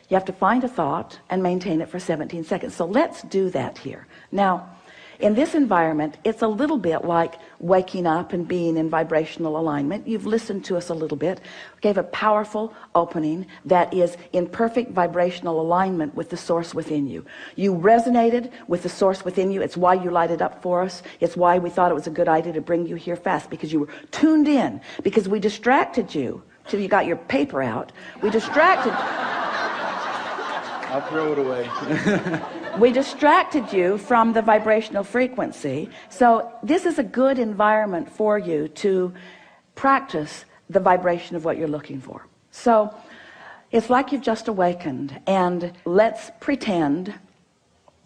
You have to find a thought and maintain it for 17 seconds. So let's do that here. Now, in this environment, it's a little bit like waking up and being in vibrational alignment. You've listened to us a little bit. We gave a powerful opening that is in perfect vibrational alignment with the source within you. You resonated with the source within you. It's why you lighted up for us. It's why we thought it was a good idea to bring you here fast, because you were tuned in, because we distracted you till you got your paper out. We distracted I'll throw it away. We distracted you from the vibrational frequency. So this is a good environment for you to practice the vibration of what you're looking for. So it's like you've just awakened, and let's pretend,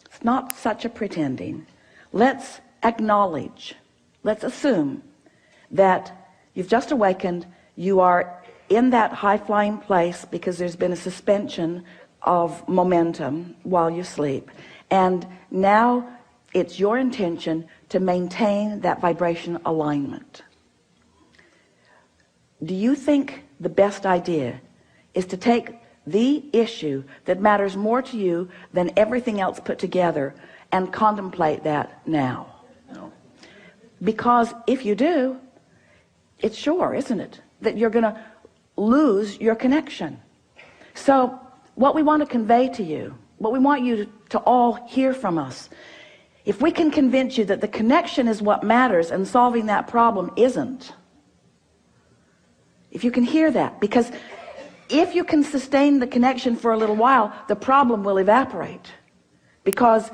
it's not such a pretending, let's acknowledge, let's assume that you've just awakened, you are in that high-flying place because there's been a suspension of momentum while you sleep, and now it's your intention to maintain that vibration alignment. Do you think the best idea is to take the issue that matters more to you than everything else put together and contemplate that now? No. Because if you do, it's sure, isn't it, that you're going to lose your connection. So what we want to convey to you, what we want you to all hear from us, if we can convince you that the connection is what matters and solving that problem isn't, if you can hear that, because if you can sustain the connection for a little while, the problem will evaporate, because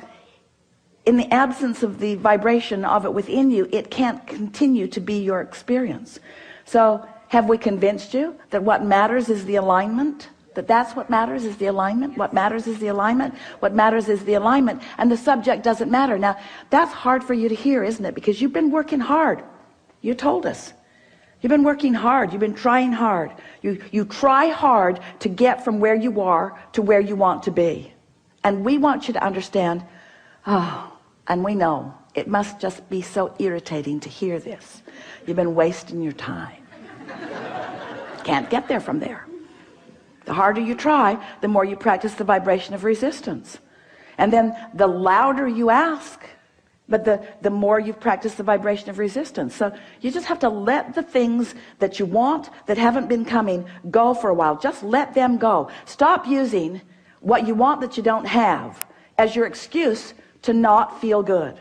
in the absence of the vibration of it within you, it can't continue to be your experience. So have we convinced you that what matters is the alignment? That's what matters is the alignment. What matters is the alignment. What matters is the alignment, and the subject doesn't matter. Now that's hard for you to hear, isn't it? Because you've been working hard. You told us you've been working hard, you've been trying hard. You try hard to get from where you are to where you want to be, and we want you to understand, and we know it must just be so irritating to hear this. You've been wasting your time. Can't get there from there. The harder you try, the more you practice the vibration of resistance. And then the louder you ask, but the more you practice the vibration of resistance. So you just have to let the things that you want that haven't been coming go for a while. Just let them go. Stop using what you want that you don't have as your excuse to not feel good.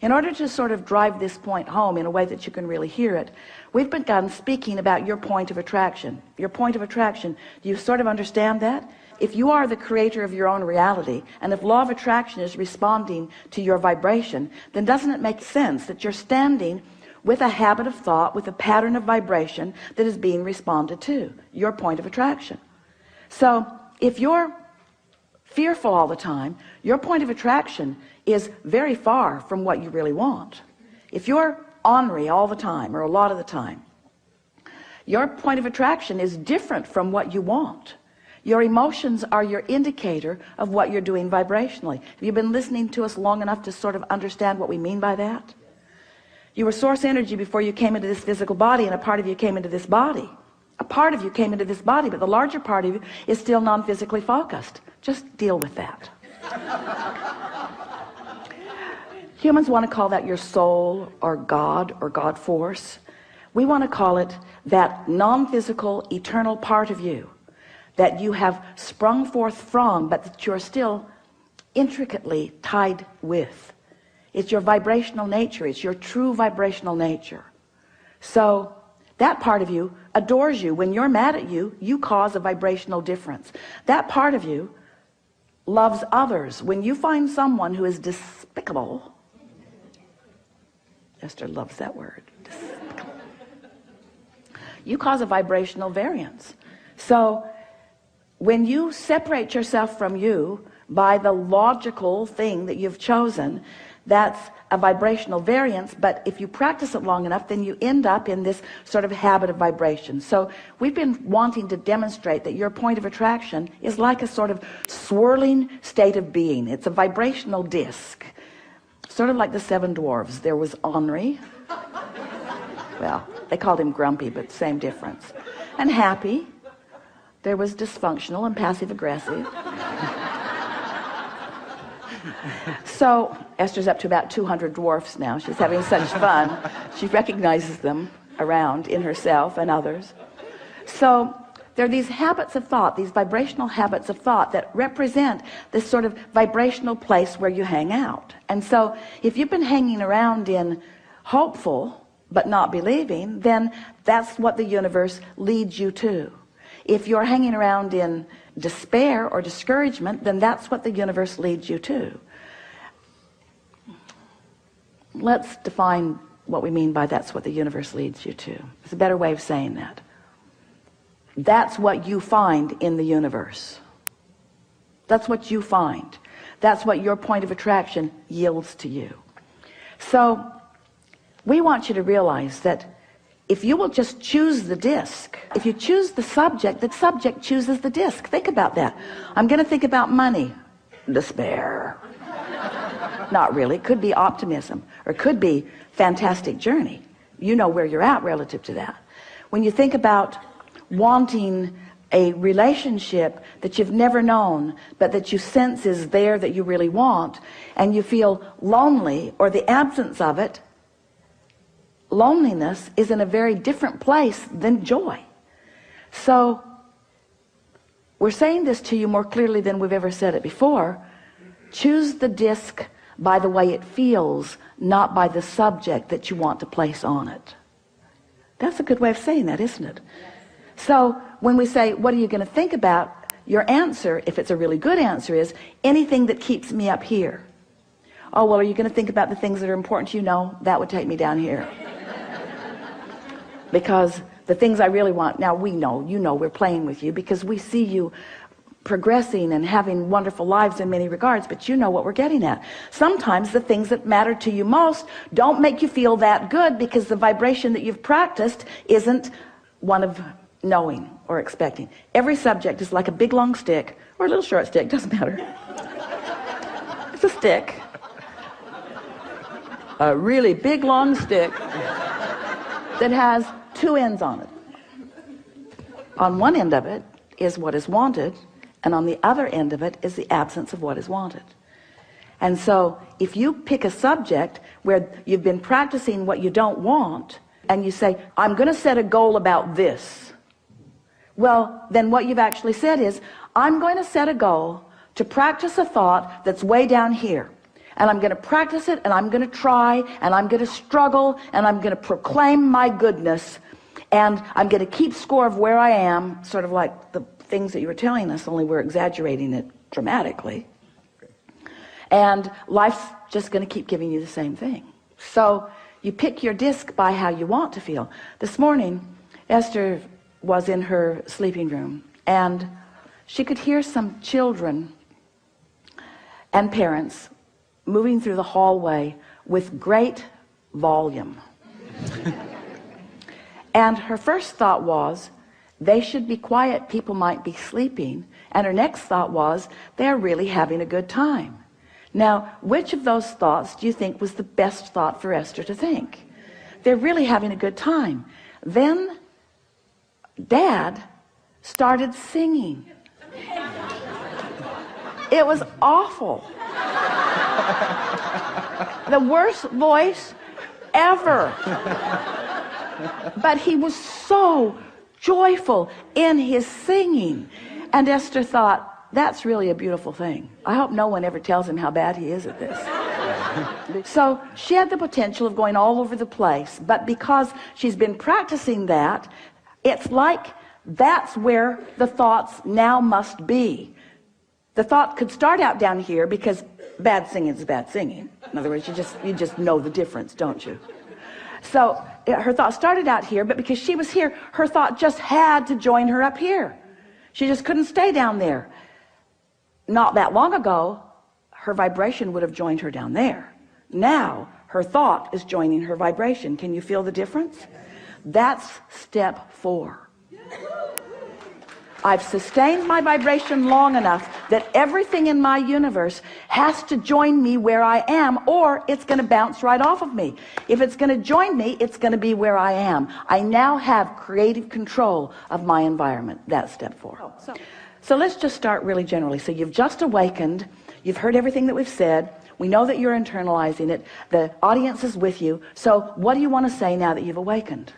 In order to sort of drive this point home in a way that you can really hear it, we've begun speaking about your point of attraction. Your point of attraction, do you sort of understand that? If you are the creator of your own reality, and if law of attraction is responding to your vibration, then doesn't it make sense that you're standing with a habit of thought, with a pattern of vibration that is being responded to, your point of attraction? So if you're fearful all the time, your point of attraction is very far from what you really want. If you're ornery all the time, or a lot of the time, your point of attraction is different from what you want. Your emotions are your indicator of what you're doing vibrationally. Have you been listening to us long enough to sort of understand what we mean by that? You were source energy before you came into this physical body, and a part of you came into this body. A part of you came into this body, but the larger part of you is still non-physically focused. Just deal with that. Humans want to call that your soul, or God force. We want to call it that non-physical eternal part of you that you have sprung forth from, but that you're still intricately tied with. It's your vibrational nature. It's your true vibrational nature. So that part of you adores you. When you're mad at you, you cause a vibrational difference. That part of you loves others. When you find someone who is despicable, Esther loves that word, despicable, you cause a vibrational variance. So when you separate yourself from you by the logical thing that you've chosen, that's a vibrational variance. But if you practice it long enough, then you end up in this sort of habit of vibration. So we've been wanting to demonstrate that your point of attraction is like a sort of swirling state of being. It's a vibrational disc, sort of like the seven dwarves. There was Henri, well, they called him grumpy, but same difference, and happy. There was dysfunctional and passive aggressive. So Esther's up to about 200 dwarfs now. She's having such fun. She recognizes them around in herself and others. So there are these habits of thought, these vibrational habits of thought that represent this sort of vibrational place where you hang out. And so if you've been hanging around in hopeful but not believing, then that's what the universe leads you to. If you're hanging around in despair or discouragement, then that's what the universe leads you to. Let's define what we mean by that's what the universe leads you to. It's a better way of saying that. That's what you find in the universe. That's what you find. That's what your point of attraction yields to you. So we want you to realize that if you will just choose the disc, if you choose the subject chooses the disc. Think about that. I'm going to think about money. Despair. Not really. It could be optimism, or it could be fantastic journey. You know where you're at relative to that. When you think about wanting a relationship that you've never known, but that you sense is there, that you really want, and you feel lonely or the absence of it, loneliness is in a very different place than joy. So we're saying this to you more clearly than we've ever said it before. Choose the disc by the way it feels, not by the subject that you want to place on it. That's a good way of saying that, isn't it? So when we say, what are you going to think about? Your answer, if it's a really good answer, is anything that keeps me up here. Oh, well, are you going to think about the things that are important to you? No, that would take me down here. Because the things I really want, now we know, you know, we're playing with you because we see you progressing and having wonderful lives in many regards, but you know what we're getting at. Sometimes the things that matter to you most don't make you feel that good because the vibration that you've practiced isn't one of knowing or expecting. Every subject is like a big long stick or a little short stick, doesn't matter. It's a stick. A really big long stick that has two ends on it. On one end of it is what is wanted, and on the other end of it is the absence of what is wanted. And so if you pick a subject where you've been practicing what you don't want, and you say, I'm going to set a goal about this, well, then what you've actually said is, I'm going to set a goal to practice a thought that's way down here. And I'm going to practice it, and I'm going to try, and I'm going to struggle, and I'm going to proclaim my goodness, and I'm going to keep score of where I am, sort of like the things that you were telling us, only we're exaggerating it dramatically. And life's just going to keep giving you the same thing. So you pick your disc by how you want to feel. This morning, Esther was in her sleeping room, and she could hear some children and parents moving through the hallway with great volume. And her first thought was, they should be quiet, people might be sleeping. And her next thought was, they're really having a good time. Now, which of those thoughts do you think was the best thought for Esther to think? They're really having a good time. Then Dad started singing. It was awful. The worst voice ever. But he was so joyful in his singing. And Esther thought, that's really a beautiful thing. I hope no one ever tells him how bad he is at this. So she had the potential of going all over the place, but because she's been practicing that, it's like that's where the thoughts now must be. The thought could start out down here because bad singing is bad singing. In other words, you just know the difference, don't you? So her thought started out here, but because she was here, her thought just had to join her up here. She just couldn't stay down there. Not that long ago, her vibration would have joined her down there. Now, her thought is joining her vibration. Can you feel the difference? That's step 4. I've sustained my vibration long enough that everything in my universe has to join me where I am, or it's going to bounce right off of me. If it's going to join me, it's going to be where I am. I now have creative control of my environment. That's step 4. So let's just start really generally. So you've just awakened. You've heard everything that we've said. We know that you're internalizing it. The audience is with you. So what do you want to say now that you've awakened?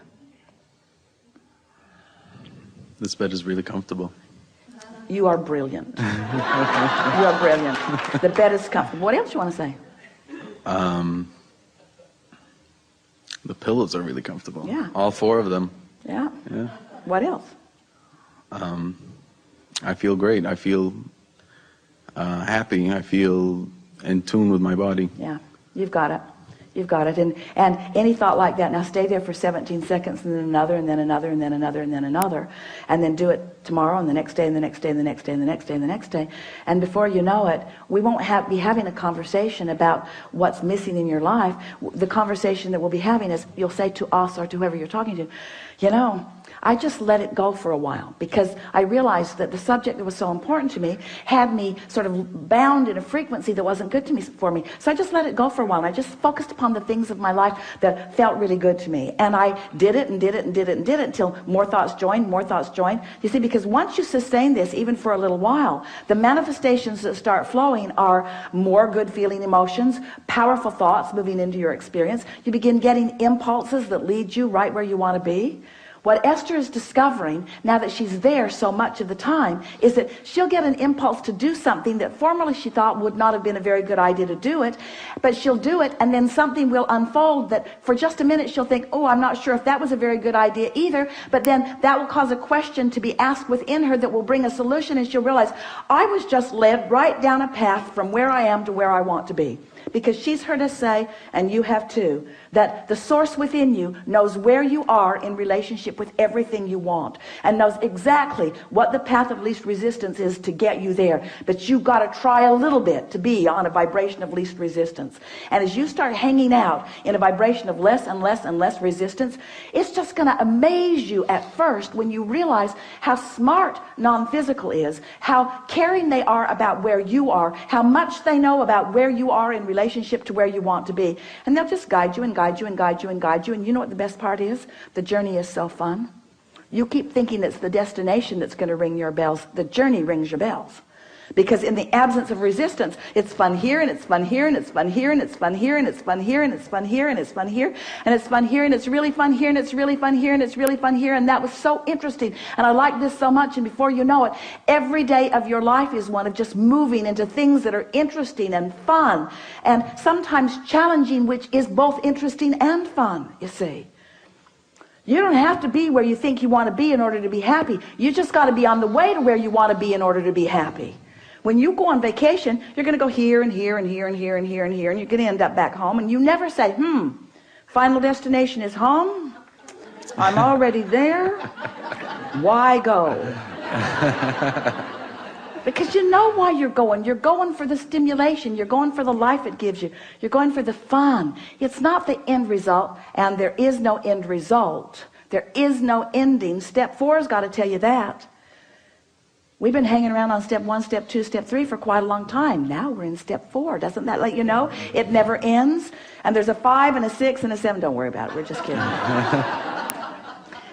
This bed is really comfortable. You are brilliant. You are brilliant. The bed is comfortable. What else do you want to say? The pillows are really comfortable. Yeah. All 4 of them. Yeah. Yeah. What else? I feel great. I feel happy. I feel in tune with my body. Yeah. You've got it. You've got it. And any thought like that, now stay there for 17 seconds, and then another, and then another, and then another, and then another, and then do it tomorrow, and the next day, and the next day, and the next day, and the next day, and the next day. And before you know it, we won't be having a conversation about what's missing in your life. The conversation that we'll be having is, you'll say to us or to whoever you're talking to, you know, I just let it go for a while, because I realized that the subject that was so important to me had me sort of bound in a frequency that wasn't good for me. So I just let it go for a while, and I just focused upon the things of my life that felt really good to me. And I did it and did it and did it and did it until more thoughts joined, more thoughts joined. You see, because once you sustain this, even for a little while, the manifestations that start flowing are more good feeling emotions, powerful thoughts moving into your experience. You begin getting impulses that lead you right where you want to be. What Esther is discovering, now that she's there so much of the time, is that she'll get an impulse to do something that formerly she thought would not have been a very good idea to do it, but she'll do it, and then something will unfold that for just a minute she'll think, oh, I'm not sure if that was a very good idea either, but then that will cause a question to be asked within her that will bring a solution, and she'll realize, I was just led right down a path from where I am to where I want to be. Because she's heard us say, and you have too, that the source within you knows where you are in relationship with everything you want, and knows exactly what the path of least resistance is to get you there. But you've got to try a little bit to be on a vibration of least resistance. And as you start hanging out in a vibration of less and less and less resistance, it's just going to amaze you at first when you realize how smart non-physical is, how caring they are about where you are, how much they know about where you are in relationship to where you want to be. And they'll just guide you and guide you and guide you and guide you. And you know what the best part is? The journey is so fun. You keep thinking it's the destination that's going to ring your bells. The journey rings your bells. Because in the absence of resistance, it's fun here, and it's fun here, and it's fun here, and it's fun here, and it's fun here, and it's fun here, and it's fun here, and it's fun here, and it's really fun here, and it's really fun here, and it's really fun here. And that was so interesting, and I like this so much. And before you know it, every day of your life is one of just moving into things that are interesting and fun, and sometimes challenging, which is both interesting and fun, you see. You don't have to be where you think you want to be in order to be happy. You just got to be on the way to where you want to be in order to be happy. When you go on vacation, you're going to go here and here and here and here and here and here, and you're going to end up back home, and you never say, final destination is home. I'm already there. Why go? Because you know why you're going. You're going for the stimulation. You're going for the life it gives you. You're going for the fun. It's not the end result, and there is no end result. There is no ending. Step 4 has got to tell you that. We've been hanging around on step 1, step 2, step 3 for quite a long time. Now we're in step 4. Doesn't that let you know? It never ends. And there's a 5 and a 6 and a 7. Don't worry about it. We're just kidding.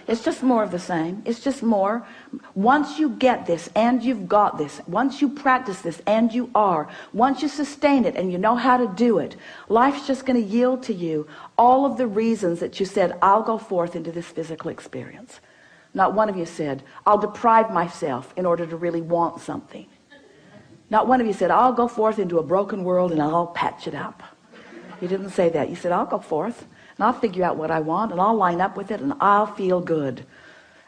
It's just more of the same. It's just more. Once you get this and you've got this, once you practice this and you are, once you sustain it and you know how to do it, life's just going to yield to you all of the reasons that you said, I'll go forth into this physical experience. Not one of you said, I'll deprive myself in order to really want something. Not one of you said, I'll go forth into a broken world and I'll patch it up. You didn't say that. You said, I'll go forth and I'll figure out what I want and I'll line up with it and I'll feel good.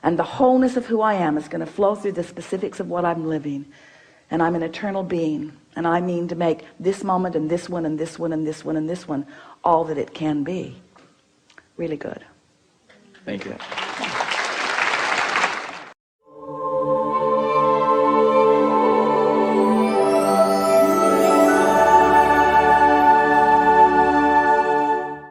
And the wholeness of who I am is going to flow through the specifics of what I'm living. And I'm an eternal being. And I mean to make this moment and this one and this one and this one and this one all that it can be. Really good. Thank you.